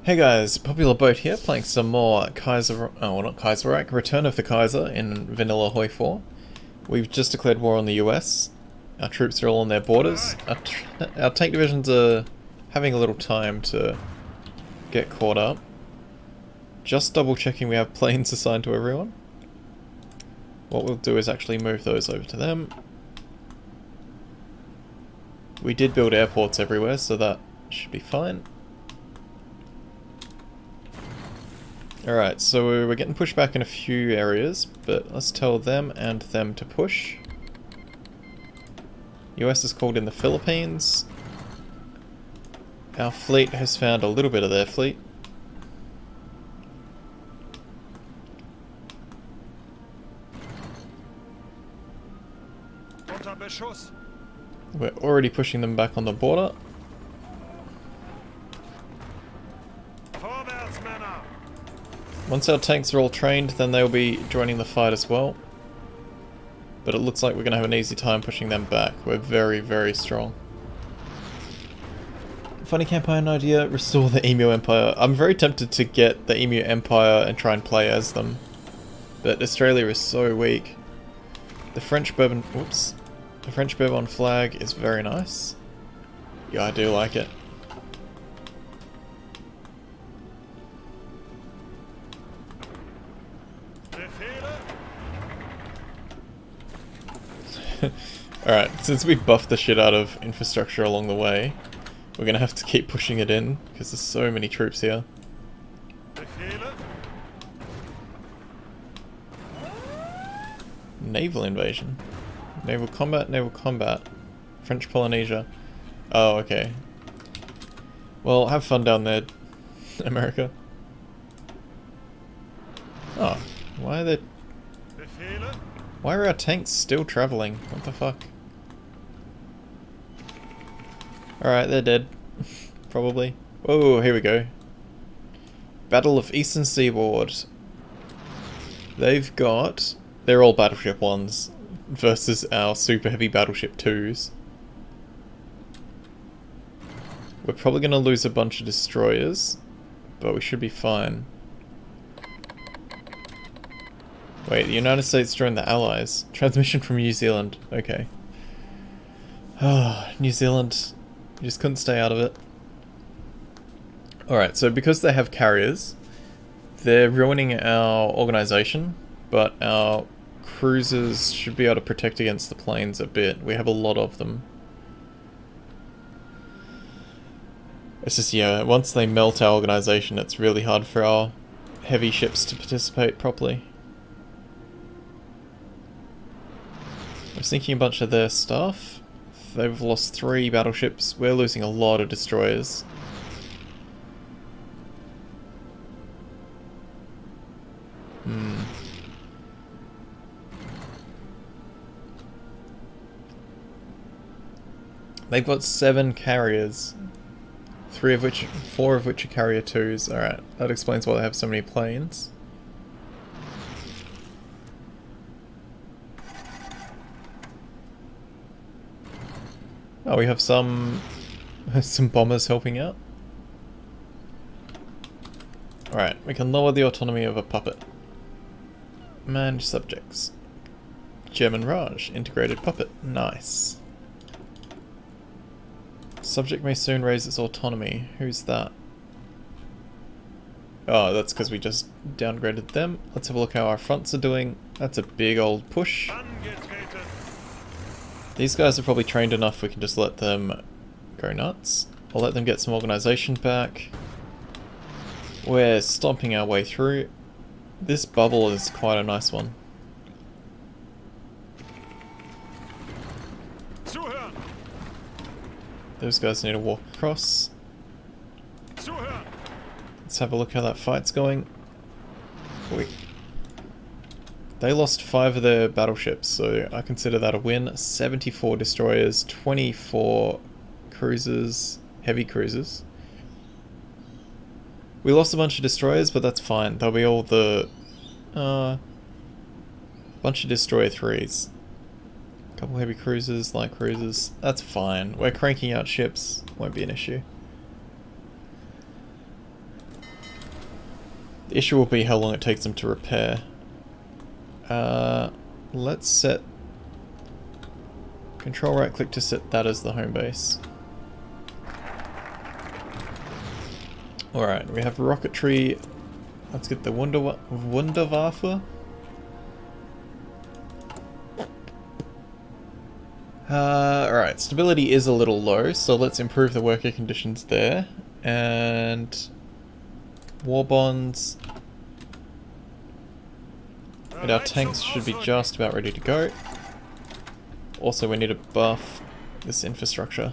Hey guys, Popular Boat here, playing some more Kaiser, well not Kaiser, right? Return of the Kaiser in vanilla HOI4. We've just declared war on the US. Our troops are all on their borders. Our tank divisions are having a little time to get caught up. Just double checking we have planes assigned to everyone. What we'll do is actually move those over to them. We did build airports everywhere, so that should be fine. Alright, so we're getting pushed back in a few areas, but let's tell them and them to push. US is called in the Philippines. Our fleet has found a little bit of their fleet. We're already pushing them back on the border. Once our tanks are all trained, then they'll be joining the fight as well. But it looks like we're going to have an easy time pushing them back. We're very, very strong. Funny campaign idea, restore the Emu Empire. I'm very tempted to get the Emu Empire and try and play as them. But Australia is so weak. The French Bourbon... Whoops. The French Bourbon flag is very nice. Yeah, I do like it. Alright, since we buffed the shit out of infrastructure along the way, we're gonna have to keep pushing it in, because there's so many troops here. Naval invasion. Naval combat, naval combat. French Polynesia. Oh, okay. Well, have fun down there, America. Oh, why are they... Why are our tanks still travelling? What the fuck? Alright, they're dead. Probably. Oh, here we go. Battle of Eastern Seaboard. They've got... They're all Battleship 1s versus our super heavy Battleship 2s. We're probably going to lose a bunch of destroyers, but we should be fine. Wait, the United States joined the Allies. Transmission from New Zealand. Okay. Oh, New Zealand. You just couldn't stay out of it. Alright, so because they have carriers, they're ruining our organisation, but our cruisers should be able to protect against the planes a bit. We have a lot of them. It's just, yeah, once they melt our organisation, it's really hard for our heavy ships to participate properly. We're sinking a bunch of their stuff. They've lost 3 battleships. We're losing a lot of destroyers. They've got 7 carriers. 4 of which are carrier 2s. Alright, that explains why they have so many planes. Oh, we have some bombers helping out. Alright, we can lower the autonomy of a puppet. Manage subjects. German Raj, integrated puppet. Nice. Subject may soon raise its autonomy. Who's that? Oh, that's because we just downgraded them. Let's have a look how our fronts are doing. That's a big old push. These guys are probably trained enough we can just let them go nuts. I'll let them get some organisation back. We're stomping our way through. This bubble is quite a nice one. Those guys need to walk across. Let's have a look how that fight's going. They lost 5 of their battleships, so I consider that a win. 74 destroyers, 24 cruisers, heavy cruisers. We lost a bunch of destroyers, but that's fine. They'll be all the... bunch of destroyer 3s. Couple heavy cruisers, light cruisers. That's fine. We're cranking out ships. Won't be an issue. The issue will be how long it takes them to repair. Let's set... Control right click to set that as the home base. Alright, we have rocketry. Let's get the Wunderwaffe. Alright, stability is a little low, so let's improve the worker conditions there. And war bonds. And our tanks should be just about ready to go. Also, we need to buff this infrastructure.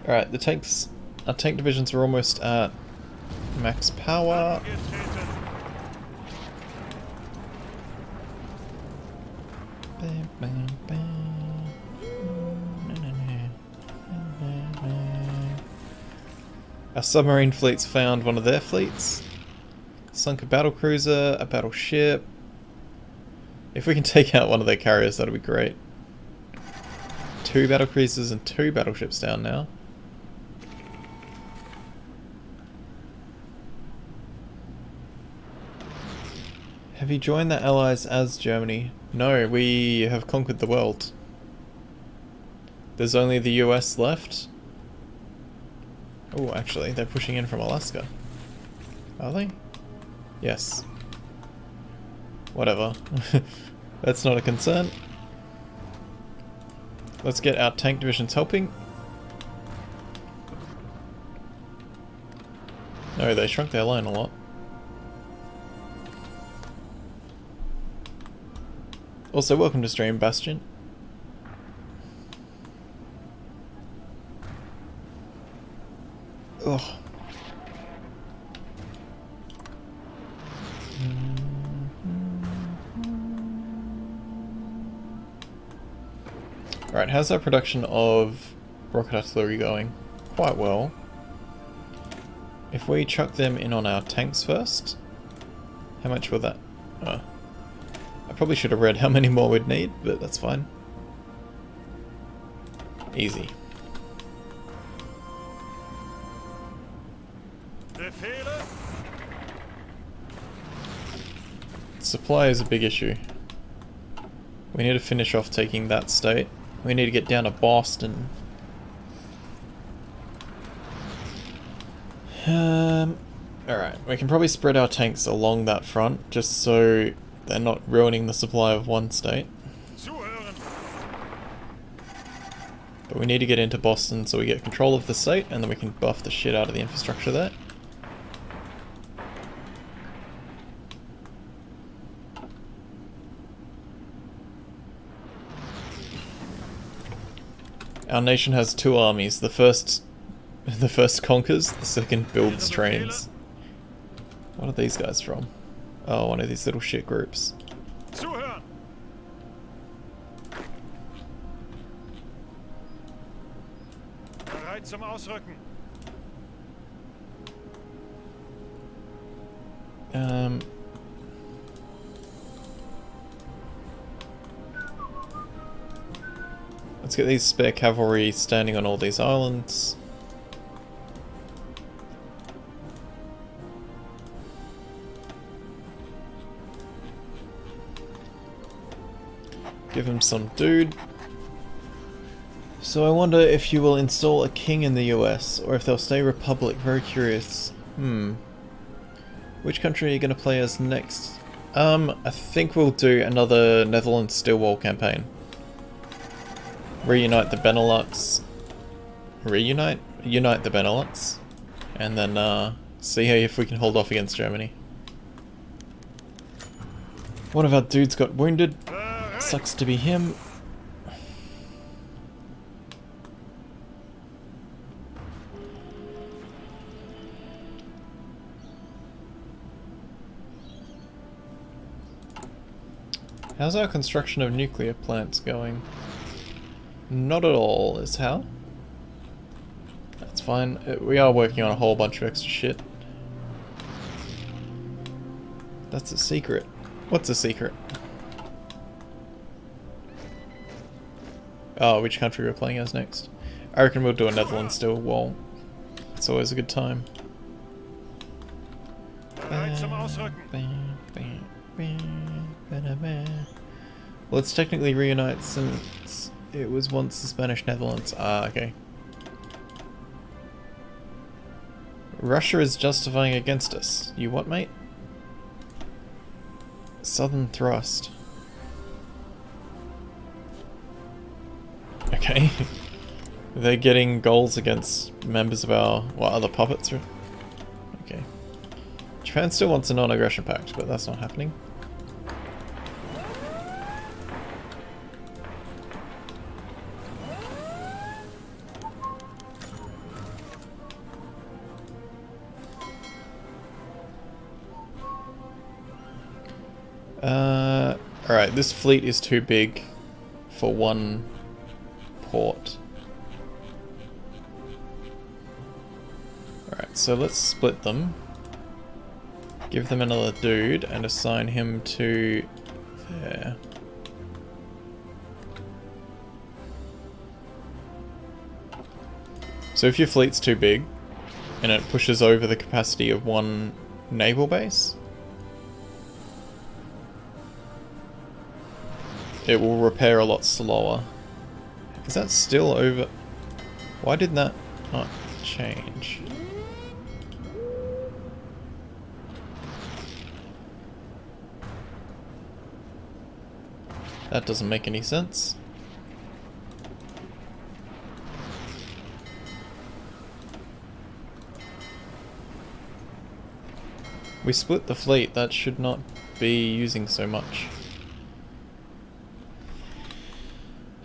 Alright, the tanks, our tank divisions are almost at max power. Our submarine fleets found one of their fleets. Sunk a battlecruiser, a battleship. If we can take out one of their carriers, that'll be great. 2 battlecruisers and 2 battleships down now. Have you joined the Allies as Germany? No, we have conquered the world. There's only the US left. Oh, actually, they're pushing in from Alaska. Are they? Yes. Whatever. That's not a concern. Let's get our tank divisions helping. No, they shrunk their line a lot. Also, welcome to stream, Bastion. Ugh. Alright, how's our production of rocket artillery going? Quite well. If we chuck them in on our tanks first, how much will that... Oh. I probably should have read how many more we'd need, but that's fine. Easy. Supply is a big issue. We need to finish off taking that state. We need to get down to Boston. Alright, we can probably spread our tanks along that front, just so they're not ruining the supply of one state. But we need to get into Boston so we get control of the state, and then we can buff the shit out of the infrastructure there. Our nation has 2 armies. The first conquers, the second builds trains. What are these guys from? Oh, one of these little shit groups. Bereit zum Ausrücken. Let's get these spare cavalry standing on all these islands. Give him some dude. So I wonder if you will install a king in the US, or if they'll stay republic. Very curious. Which country are you going to play as next? I think we'll do another Netherlands steel wall campaign. Reunite the Benelux. Unite the Benelux. And then see if we can hold off against Germany. One of our dudes got wounded. Sucks to be him. How's our construction of nuclear plants going? Not at all, is how? That's fine. We are working on a whole bunch of extra shit. That's a secret. What's a secret? Oh, which country we're playing as next? I reckon we'll do a Netherlands still. Well, it's always a good time. Bereit zum Ausrücken. Let's technically reunite since it was once the Spanish Netherlands. Ah, okay. Russia is justifying against us. You what, mate? Southern thrust. Okay. They're getting goals against members of our... what, other puppets? Okay. Japan still wants a non-aggression pact, but that's not happening. Alright, this fleet is too big for one port. Alright, so let's split them. Give them another dude and assign him to there. So if your fleet's too big and it pushes over the capacity of one naval base, it will repair a lot slower. Is that still over? Why did that not change? That doesn't make any sense. We split the fleet, that should not be using so much.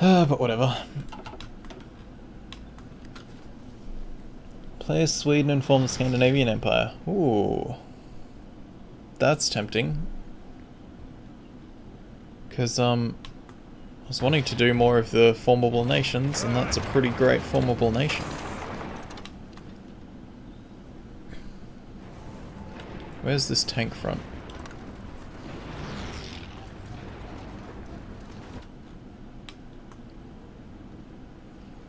But whatever. Play as Sweden and form the Scandinavian Empire. Ooh. That's tempting. Because, I was wanting to do more of the formable nations, and that's a pretty great formable nation. Where's this tank front?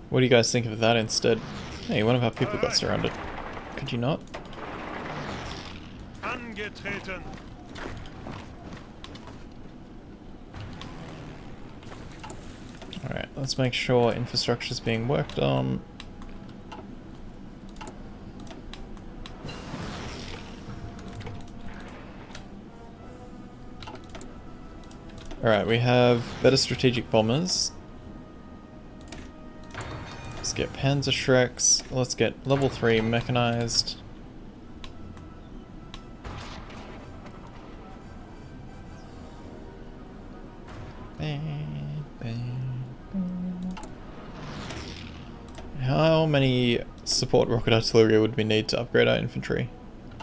What do you guys think of that instead? Hey, one of our people got surrounded. Could you not? Angetreten. Alright, let's make sure infrastructure's being worked on. Alright, we have better strategic bombers. Let's get Panzer Shreks. Let's get level 3 mechanized. How many support rocket artillery would we need to upgrade our infantry?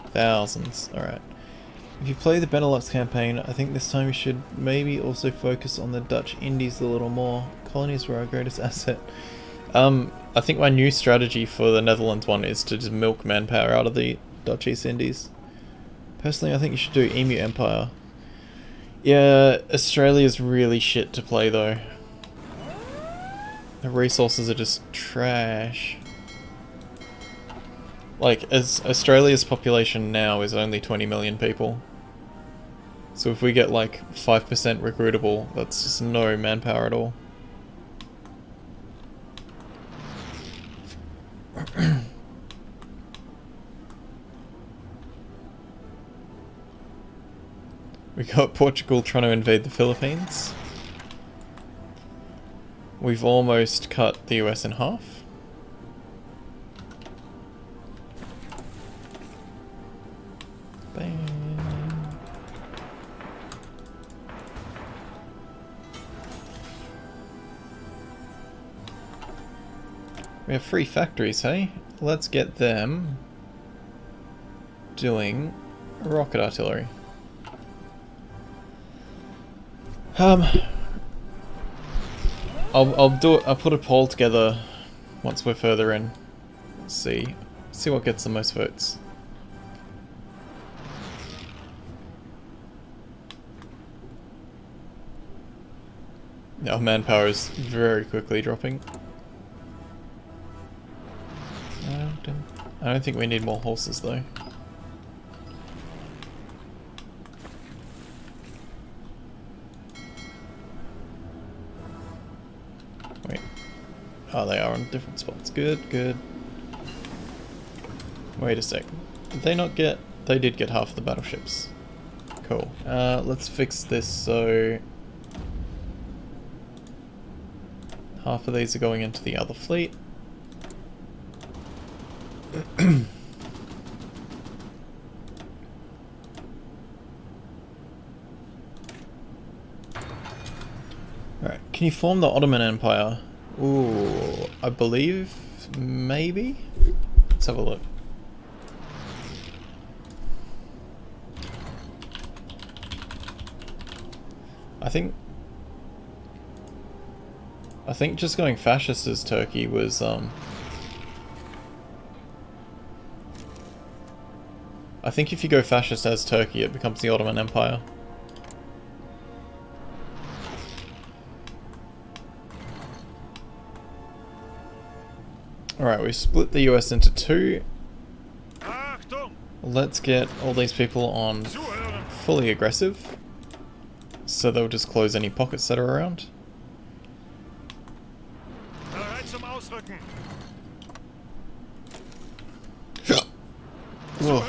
Thousands. Alright. If you play the Benelux campaign, I think this time you should maybe also focus on the Dutch Indies a little more. Colonies were our greatest asset. I think my new strategy for the Netherlands one is to just milk manpower out of the Dutch East Indies. Personally, I think you should do Emu Empire. Yeah, Australia's really shit to play though. The resources are just trash. Like, as Australia's population now is only 20 million people. So if we get like 5% recruitable, that's just no manpower at all. We got Portugal trying to invade the Philippines. We've almost cut the US in half. Bang. We have 3 factories, hey? Let's get them doing rocket artillery. I'll put a poll together once we're further in. See what gets the most votes. Our manpower is very quickly dropping. I don't think we need more horses though. Wait. Oh, they are on different spots. Good, good. Wait a sec. Did they not get... They did get half the battleships. Cool. Let's fix this so... half of these are going into the other fleet. Alright, can you form the Ottoman Empire? Ooh, I believe... maybe? Let's have a look. I think just going fascist as Turkey was, I think if you go fascist as Turkey, it becomes the Ottoman Empire. Alright, we split the US into two. Let's get all these people on fully aggressive, so they'll just close any pockets that are around. Whoa.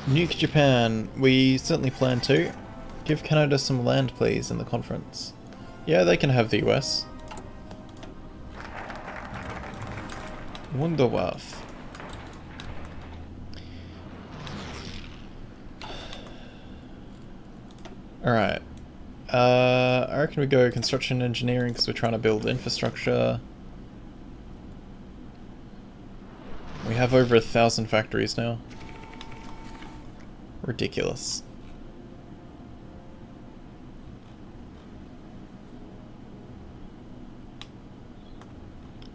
Nuke Japan. We certainly plan to. Give Canada some land, please, in the conference. Yeah, they can have the US. Wunderwaff. Alright. I reckon we go construction engineering because we're trying to build infrastructure. We have over 1,000 factories now. Ridiculous.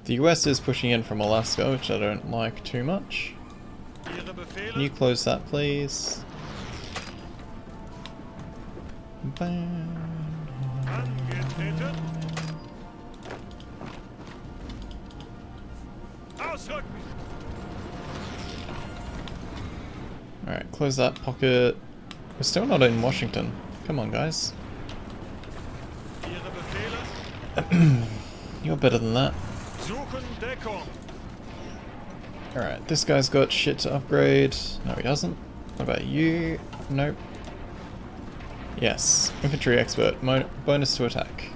The US is pushing in from Alaska, which I don't like too much. Can you close that, please? Alright, close that pocket. We're still not in Washington. Come on, guys. You're better than that. Alright, this guy's got shit to upgrade. No, he doesn't. What about you? Nope. Yes. Infantry expert. Bonus to attack.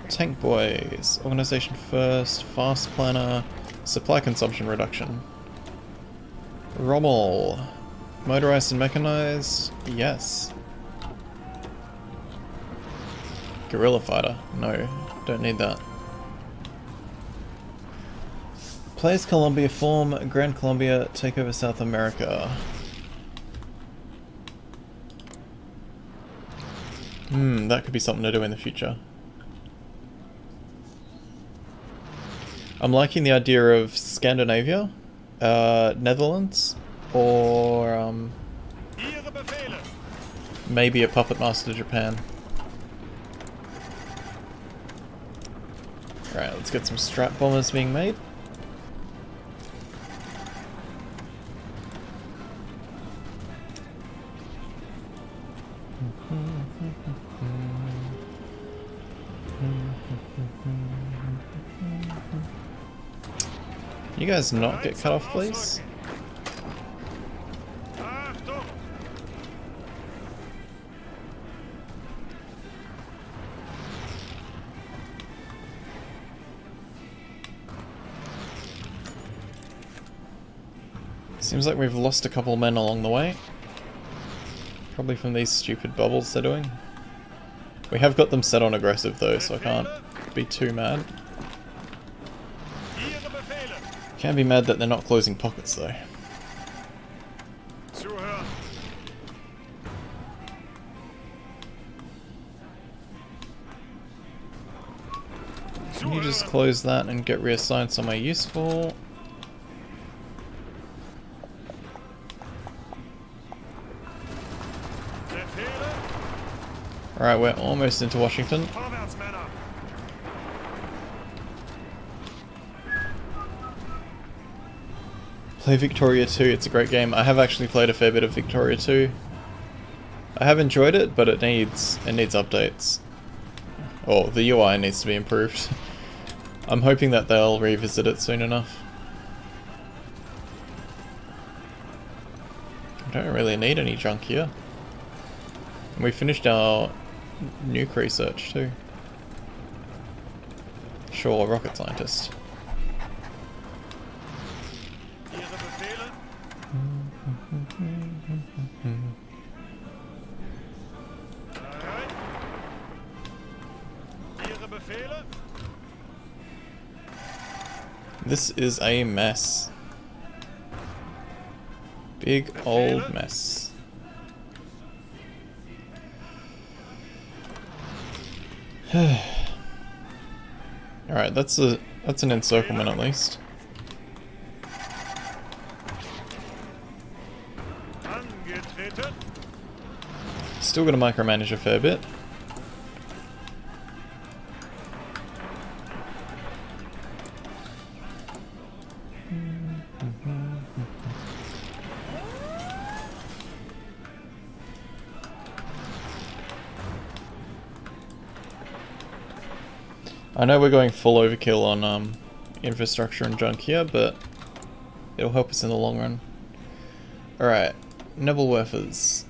Tank boys. Organization first. Fast planner. Supply consumption reduction. Rommel. Motorized and mechanized. Yes. Guerrilla fighter. No, don't need that. Plays Colombia form, Grand Colombia take over South America. That could be something to do in the future. I'm liking the idea of Scandinavia, Netherlands, or maybe a puppet master Japan. Alright, let's get some strat bombers being made. You guys not get cut off, please? Seems like we've lost a couple men along the way. Probably from these stupid bubbles they're doing. We have got them set on aggressive though, so I can't be too mad. Can't be mad that they're not closing pockets though. Can you just close that and get reassigned somewhere useful? Alright, we're almost into Washington. Vorwärts, Männer. Play Victoria 2, it's a great game. I have actually played a fair bit of Victoria 2. I have enjoyed it, but it needs updates. Or the UI needs to be improved. I'm hoping that they'll revisit it soon enough. I don't really need any junk here. And we finished our nuke research too. Sure, rocket scientist. Ihre Befehle? Bereit? Ihre Befehle? This is a mess. Big old mess. Alright, that's an encirclement at least. Angetreten. Still gonna micromanage a fair bit. I know we're going full overkill on infrastructure and junk here, but it'll help us in the long run. Alright, Naval Werfers.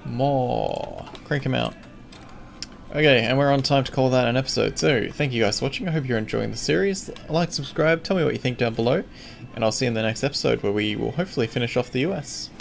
More. Crank him out. Okay, and we're on time to call that an episode. So, thank you guys for watching. I hope you're enjoying the series. Like, subscribe, tell me what you think down below, and I'll see you in the next episode where we will hopefully finish off the US.